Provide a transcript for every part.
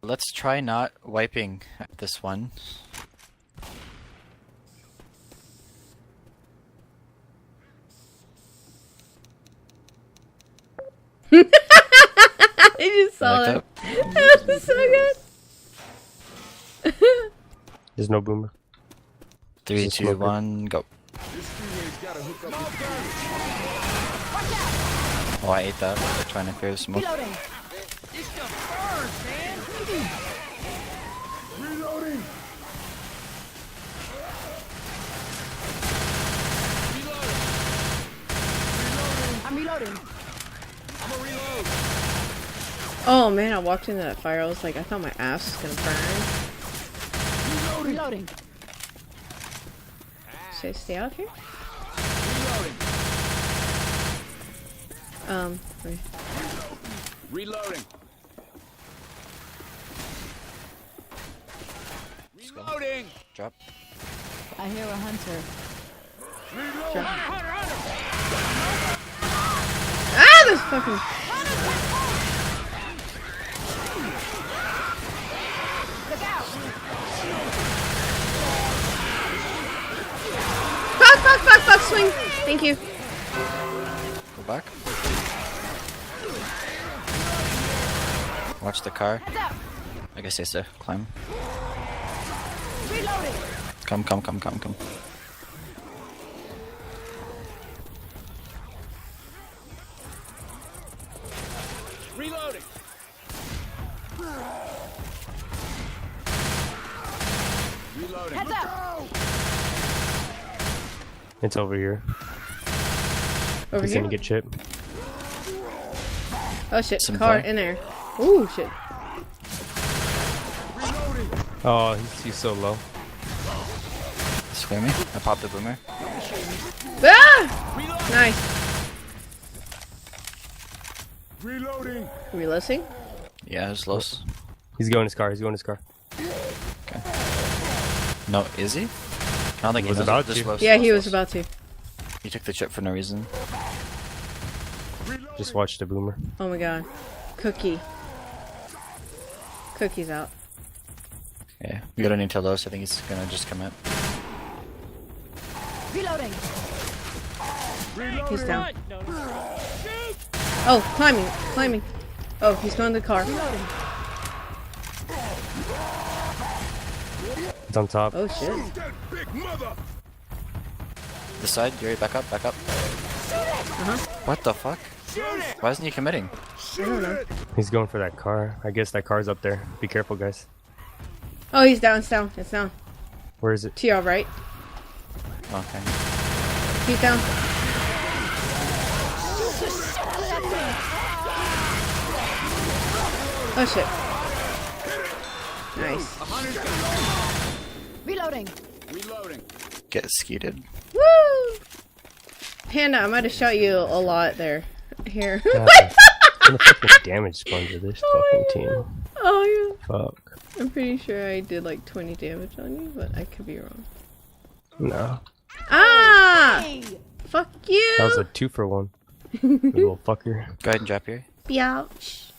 Let's try not wiping this one. I just saw Like that. That was so good. There's no boomer. 3, 2, 1, go. Oh, I ate that. They're trying to clear the smoke. Reloading. I'm reloading. I'm a reload. Oh man, I walked into that fire. I was like, I thought my ass was gonna burn. Reloading. Should I stay out here? Wait. Reloading. Reloading. Drop. I hear a hunter. Ah, this fucking. Fuck, swing. Thank you. Go back. Watch the car. I guess he has to climb. Reloading. Come. Reloading. Reloading. Heads up. It's over here. Over He's here. gonna get chipped. Oh shit, Some car play. in there. Ooh shit. Oh, he's so low. Scare me. I popped the boomer. Ah! Nice. Reloading. Reloading. Yeah, it's close. He's going his car. Okay. No, is he? I don't think he was knows about it. Just to. low, Yeah, slow, he slow, was slow. about to. He took the chip for no reason. Just watch the boomer. Oh my god. Cookie. Cookie's out. Yeah, we got an intel low, so I think he's gonna just come out. Reloading. He's down. Oh, climbing. Oh, he's going to the car. Reloading. It's on top. Oh shit. That big mother. This side, Yuri, back up. What the fuck? Why isn't he committing? I don't know. He's going for that car. I guess that car's up there. Be careful, guys. Oh, he's down. It's down. Where is it? To your right. Okay. He's down. Oh shit. Nice. Reloading. Reloading. Get skeeted. Woo! Panda, I might have shot you a lot there. Here. God, I'm the fucking damage sponge of this fucking team. Oh yeah. Fuck. I'm pretty sure I did like 20 damage on you, but I could be wrong. No. Ah! Hey. Fuck you! That was a 2-for-1. You little fucker. Go ahead and drop here. Biatch.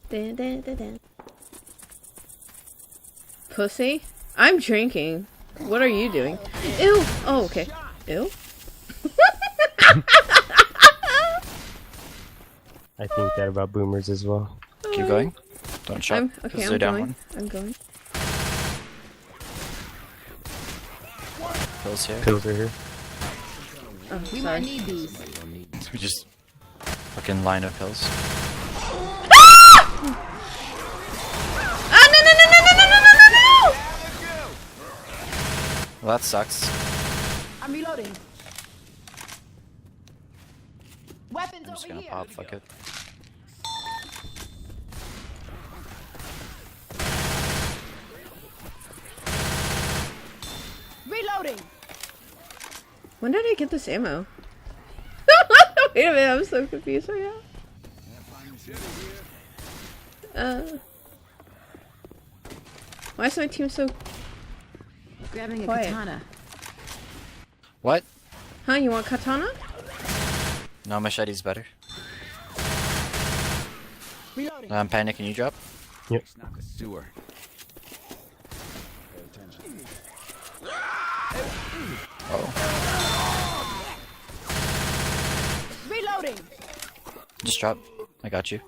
Dun, dun, dun, dun. Pussy? I'm drinking. What are you doing? Ew! Oh, okay. Ew? I think that about boomers as well. Keep going. Don't shot. Okay, They're I'm down going. one. I'm going. Pills here. Pills are here. Oh, We might sorry. need these. We just fucking line of pills. Ah, no! Well, that sucks. I'm reloading. Weapons I'm just over gonna here. pop. Fuck it. Reloading. When did I get this ammo? Wait a minute, I'm so confused right now. Why is my team so... Grabbing a Quiet. katana. What? Huh, you want katana? No, machete's better. Reloading. Panda, can you drop? It's not the sewer. Pay attention. Oh. Reloading. Just drop. I got you.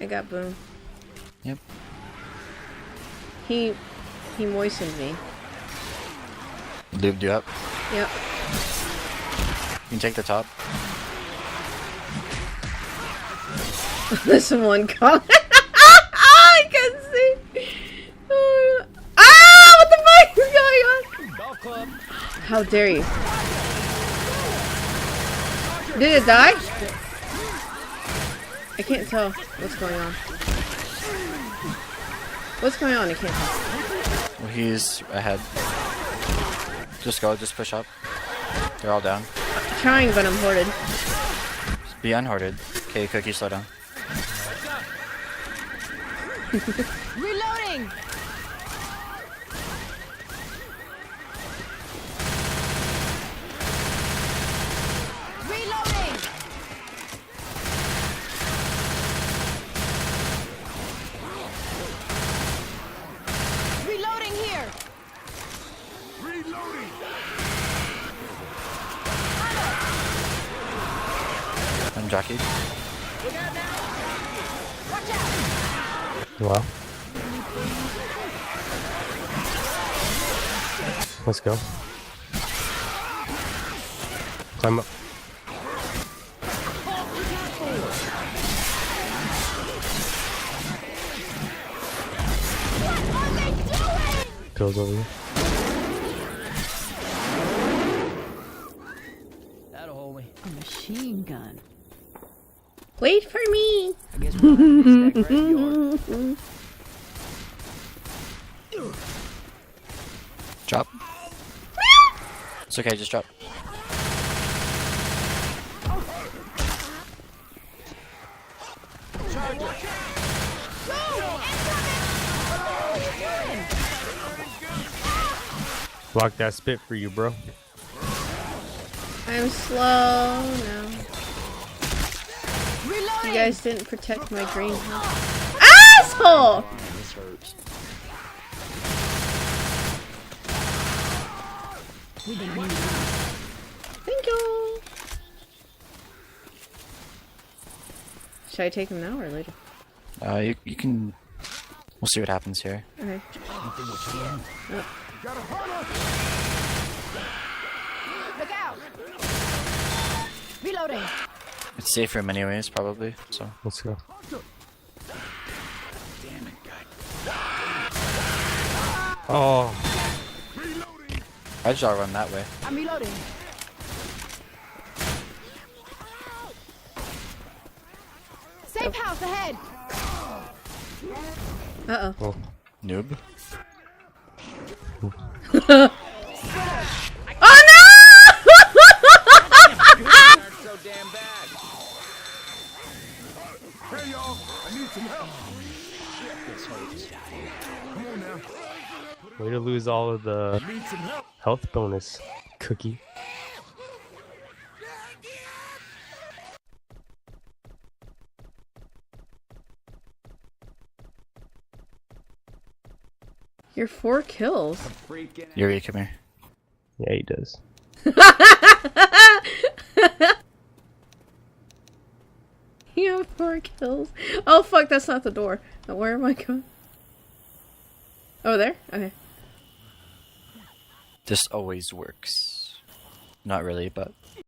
I got boom. Yep. He moistened me. Lubed you up. Yep. You can take the top. There's one coming. I can see. Ah! What the fuck is going on? Golf club. How dare you? Did it die? I can't tell what's going on. What's going on? I can't tell. Well, he's ahead. Just go. Just push up. They're all down. I'm trying, but I'm hoarded. Just be unhoarded. Okay, Cookie, slow down. Reloading. Reloading. Reloading here. Reloading. I'm jockeyed. Watch out. Wow. Let's go. Climb up. What are they doing? Pills over here. That'll hold me. A machine gun. Wait for me. I guess we'll have to stack right in yours. Drop. It's okay. Just drop. Block that spit for you, bro. I'm slow now. Reloading. You guys didn't protect my green health. Asshole! This hurts. Thank you. Should I take him now or later? You can. We'll see what happens here. Okay. Got a hunter. Look out. Reloading. It's safe for him anyways, probably. So Let's go. Damn it, guy. Oh, Reloading. I just run that way. I'm reloading. Safe house ahead. Uh oh. Noob. Oh no! Not so damn bad. Hey y'all, I need some help. Come on now. way to lose all of the Need some help. health bonus, Cookie. You're 4 kills. Freaking Yuri, come here. Yeah, he does. You have 4 kills. Oh fuck, that's not the door. Where am I going? Oh, there? Okay. This always works. Not really, but